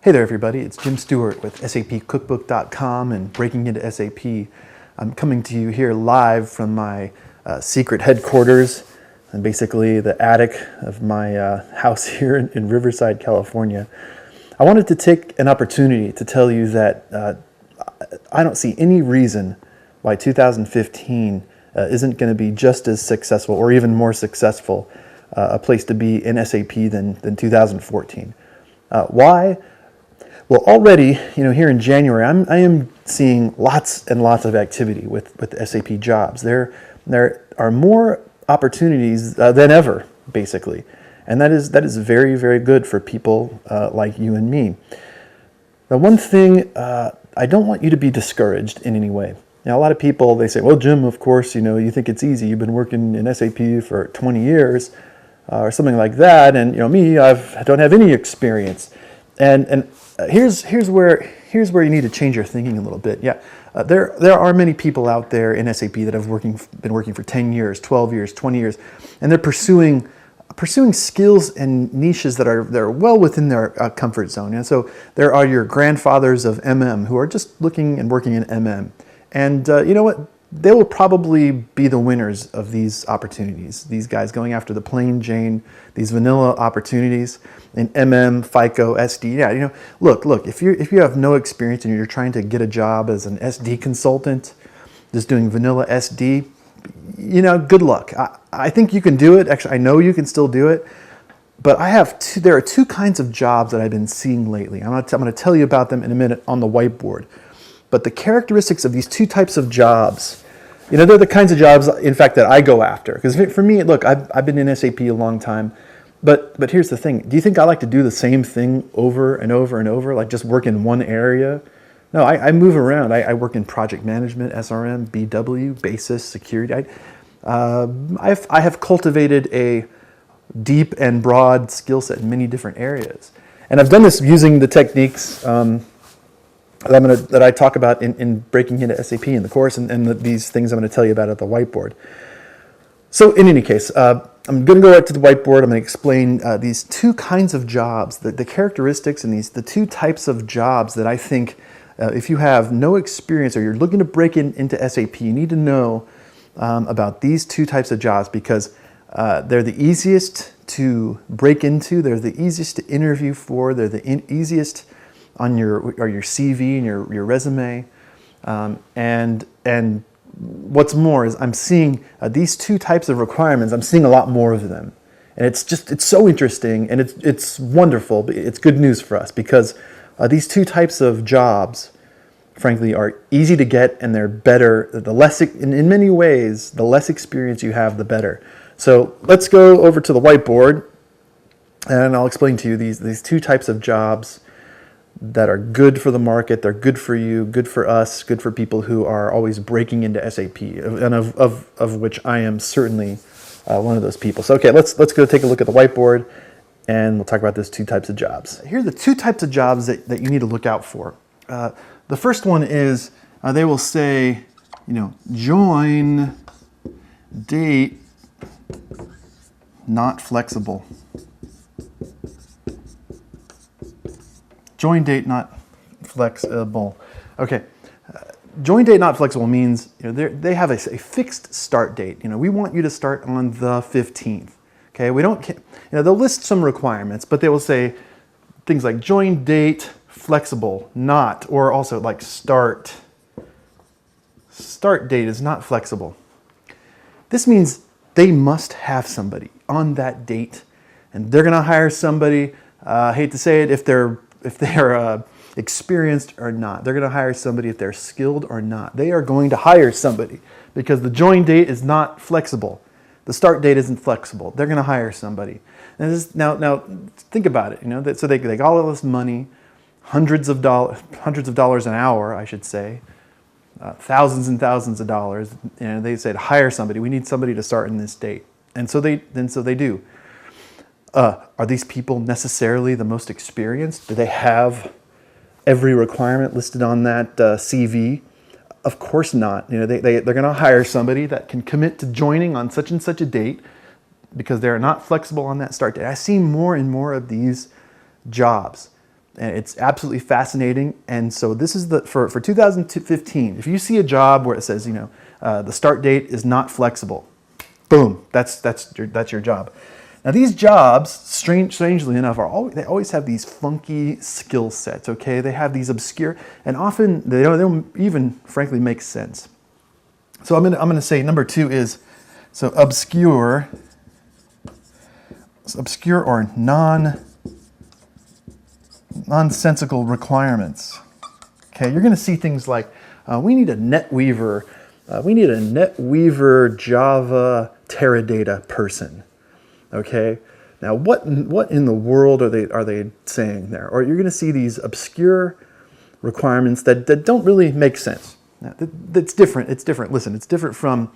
Hey there everybody, it's Jim Stewart with SAPcookbook.com and Breaking into SAP. I'm coming to you here live from my secret headquarters and basically the attic of my house here in Riverside, California. I wanted to take an opportunity to tell you that I don't see any reason why 2015 isn't going to be just as successful or even more successful a place to be in SAP than 2014. Why? Well, already, here in January, I am seeing lots and lots of activity with SAP jobs. There are more opportunities than ever, basically, and that is very, very good for people like you and me. Now, one thing, I don't want you to be discouraged in any way. Now, a lot of people, they say, well, Jim, of course, you think it's easy. You've been working in SAP for 20 years or something like that, and me, I don't have any experience. And here's where you need to change your thinking a little bit. Yeah, there are many people out there in SAP that have been working for 10 years, 12 years, 20 years, and they're pursuing skills and niches that are well within their comfort zone. And so there are your grandfathers of MM who are just looking and working in MM, and you know what? They will probably be the winners of these opportunities. These guys going after the plain Jane, these vanilla opportunities in MM, FICO, SD. Yeah, look. If you have no experience and you're trying to get a job as an SD consultant, just doing vanilla SD, good luck. I think you can do it. Actually, I know you can still do it. But there are two kinds of jobs that I've been seeing lately. I'm going to tell you about them in a minute on the whiteboard. But the characteristics of these two types of jobs, they're the kinds of jobs, in fact, that I go after. Because for me, look, I've been in SAP a long time. But here's the thing. Do you think I like to do the same thing over and over and over, like just work in one area? No, I move around. I work in project management, SRM, BW, basis, security. I have cultivated a deep and broad skill set in many different areas. And I've done this using the techniques that I talk about in Breaking into SAP in the course, and these things I'm going to tell you about at the whiteboard. So in any case, I'm going to go right to the whiteboard. I'm going to explain these two kinds of jobs, the characteristics and the two types of jobs that I think if you have no experience or you're looking to break into SAP, you need to know about these two types of jobs because they're the easiest to break into, they're the easiest to interview for, they're the easiest on your CV and your resume, and what's more is I'm seeing these two types of requirements. I'm seeing a lot more of them, and it's so interesting and it's wonderful. It's good news for us because these two types of jobs, frankly, are easy to get and they're better. The less, in many ways, the less experience you have, the better. So let's go over to the whiteboard, and I'll explain to you these two types of jobs that are good for the market, they're good for you, good for us, good for people who are always breaking into SAP, and of which I am certainly one of those people. So okay, let's go take a look at the whiteboard, and we'll talk about those two types of jobs. Here are the two types of jobs that you need to look out for. The first one is, they will say, join date not flexible. Join date not flexible. Okay, join date not flexible means they have a fixed start date. We want you to start on the 15th. Okay, we don't. They'll list some requirements, but they will say things like join date flexible, not, or also like start date is not flexible. This means they must have somebody on that date, and they're going to hire somebody. I hate to say it, if they're experienced or not. They're going to hire somebody if they're skilled or not. They are going to hire somebody because the join date is not flexible. The start date isn't flexible. They're going to hire somebody. And now think about it. So they got all this money, hundreds of dollars an hour, I should say, thousands and thousands of dollars. They said hire somebody. We need somebody to start in this date, and so they do. Are these people necessarily the most experienced? Do they have every requirement listed on that CV? Of course not. They're going to hire somebody that can commit to joining on such and such a date because they're not flexible on that start date. I see more and more of these jobs. And it's absolutely fascinating. And so this is for 2015. If you see a job where it says, the start date is not flexible, boom, that's your job. Now these jobs, strangely enough, they always have these funky skill sets. Okay, they have these obscure, and often they don't even frankly make sense. So I'm gonna say number 2 is obscure or nonsensical requirements. Okay, you're going to see things like we need a NetWeaver Java Teradata person. Okay, now what in the world are they saying there? Or you're going to see these obscure requirements that don't really make sense. Now, that's different. It's different. Listen, it's different from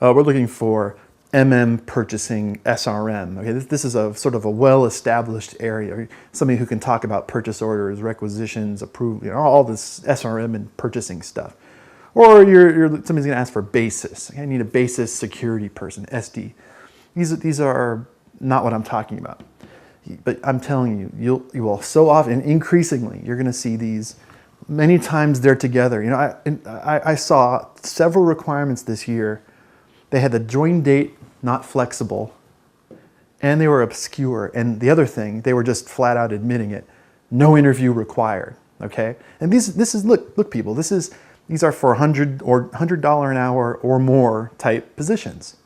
we're looking for purchasing SRM. Okay, this is a sort of a well-established area. Somebody who can talk about purchase orders, requisitions, approval, all this SRM and purchasing stuff. Or somebody's going to ask for basis. Okay, I need a basis security person, SD. These are not what I'm talking about. But I'm telling you, you will so often, increasingly, you're going to see these. Many times they're together. I saw several requirements this year. They had the join date not flexible, and they were obscure. And the other thing, they were just flat out admitting it. No interview required. Okay, and this is look people. These are for $100 an hour or more type positions.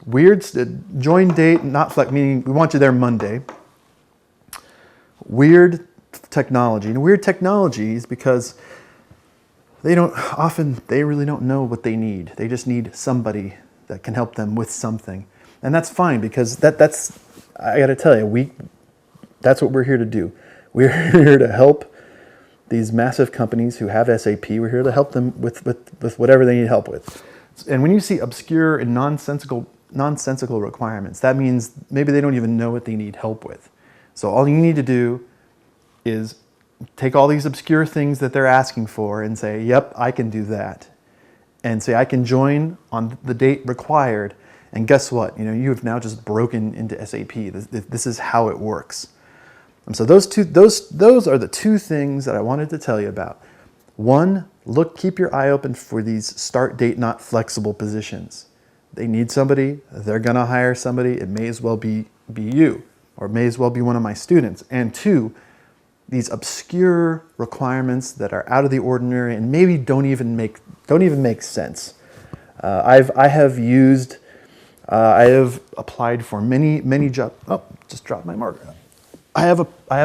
Weird join date not flex, meaning we want you there Monday. Weird technology, and weird technologies because they really don't know what they need. They just need somebody that can help them with something. And that's fine, because that's I got to tell you, that's what we're here to do. We're here to help these massive companies who have SAP. We're here to help them with whatever they need help with. And when you see obscure and nonsensical requirements, that means maybe they don't even know what they need help with. So all you need to do is take all these obscure things that they're asking for and say, yep, I can do that. And say, I can join on the date required. And guess what? You have now just broken into SAP. This is how it works. And so those are the 2 things that I wanted to tell you about. 1, keep your eye open for these start date not flexible positions. They need somebody. They're going to hire somebody. It may as well be you, or it may as well be one of my students. And 2, these obscure requirements that are out of the ordinary and maybe don't even make sense. I have applied for many jobs. Oh, just dropped my marker. I have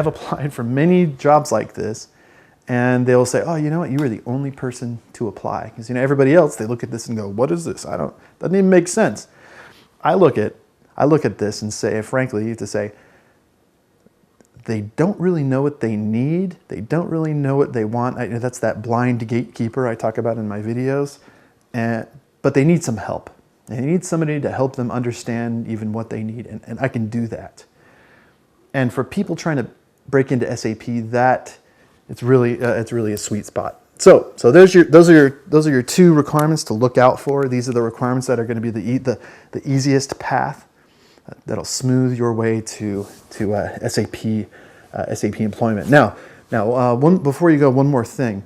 applied for many jobs like this, and they'll say, oh, you know what? You were the only person to apply, because everybody else, they look at this and go, what is this? Doesn't even make sense. I look at this and say, frankly, you have to say, they don't really know what they need. They don't really know what they want. That's that blind gatekeeper I talk about in my videos. But they need some help. They need somebody to help them understand even what they need, and I can do that. And for people trying to break into SAP, it's really a sweet spot. So those are your 2 requirements to look out for. These are the requirements that are going to be the easiest path. That'll smooth your way to SAP employment. Now, before you go, one more thing.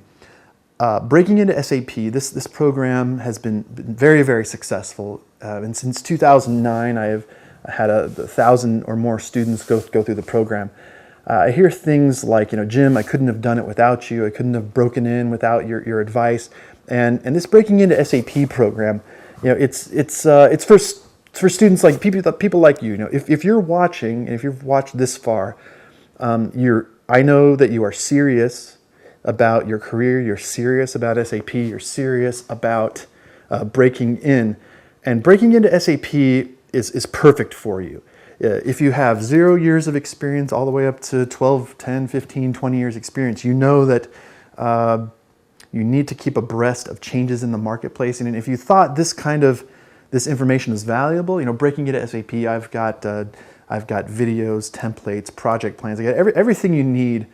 Breaking into SAP, this program has been very, very successful. And since 2009, I have had 1,000 or more students go through the program. I hear things like, Jim, I couldn't have done it without you. I couldn't have broken in without your advice. And this breaking into SAP program, it's for students like people like you. If you're watching, and if you've watched this far, I know that you are serious about your career. You're serious about SAP. You're serious about breaking in, and breaking into SAP is perfect for you. If you have 0 years of experience all the way up to 12, 10, 15, 20 years experience, you know that you need to keep abreast of changes in the marketplace. And if you thought this information is valuable, breaking into SAP, I've got videos, templates, project plans. I got everything you need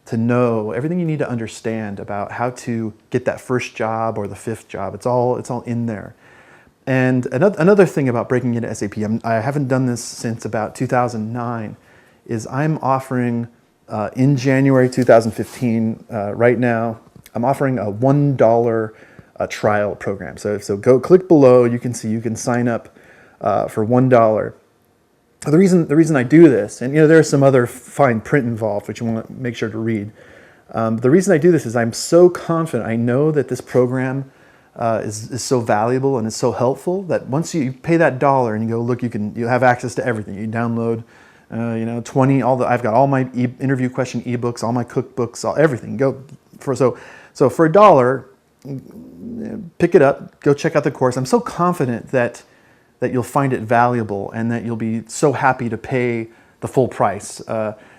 to know, everything you need to understand about how to get that first job or the 5th job. It's all in there. And another thing about breaking into SAP, I haven't done this since about 2009, is I'm offering in January 2015, right now, I'm offering a $1 trial program. So go click below. You can see you can sign up for $1. The reason I do this, and there's some other fine print involved, which you want to make sure to read. The reason I do this is I'm so confident. I know that this program is so valuable and is so helpful that once you pay that $1 and you go look, you have access to everything. You download, 20 I've got all my interview question ebooks, all my cookbooks, everything. So for $1, pick it up, go check out the course. I'm so confident that you'll find it valuable and that you'll be so happy to pay the full price.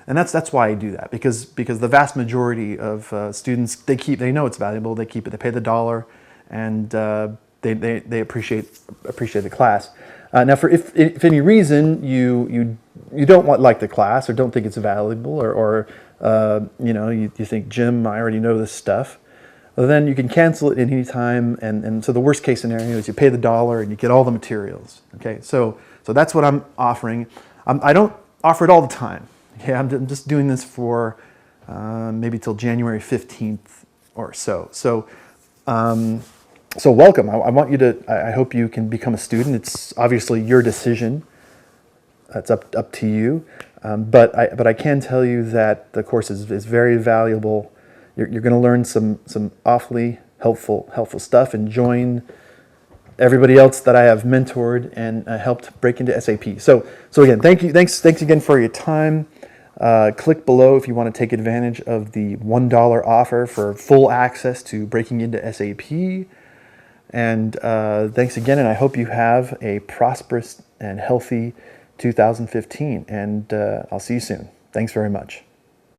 And that's why I do that, because the vast majority of students, they know it's valuable, they keep it, they pay the $1, and they appreciate the class. Now, if any reason you don't like the class or don't think it's valuable, or you think, Jim, I already know this stuff, well, then you can cancel it at any time. And so the worst case scenario is you pay the $1 and you get all the materials. Okay, so that's what I'm offering. I don't offer it all the time. Okay, I'm just doing this for maybe till January 15th or so. So welcome. I want you to. I hope you can become a student. It's obviously your decision. It's up to you. But I can tell you that the course is very valuable. You're going to learn some awfully helpful stuff, and join everybody else that I have mentored and helped break into SAP. So again, thanks again for your time. Click below if you want to take advantage of the $1 offer for full access to breaking into SAP. And thanks again, and I hope you have a prosperous and healthy 2015. And I'll see you soon. Thanks very much.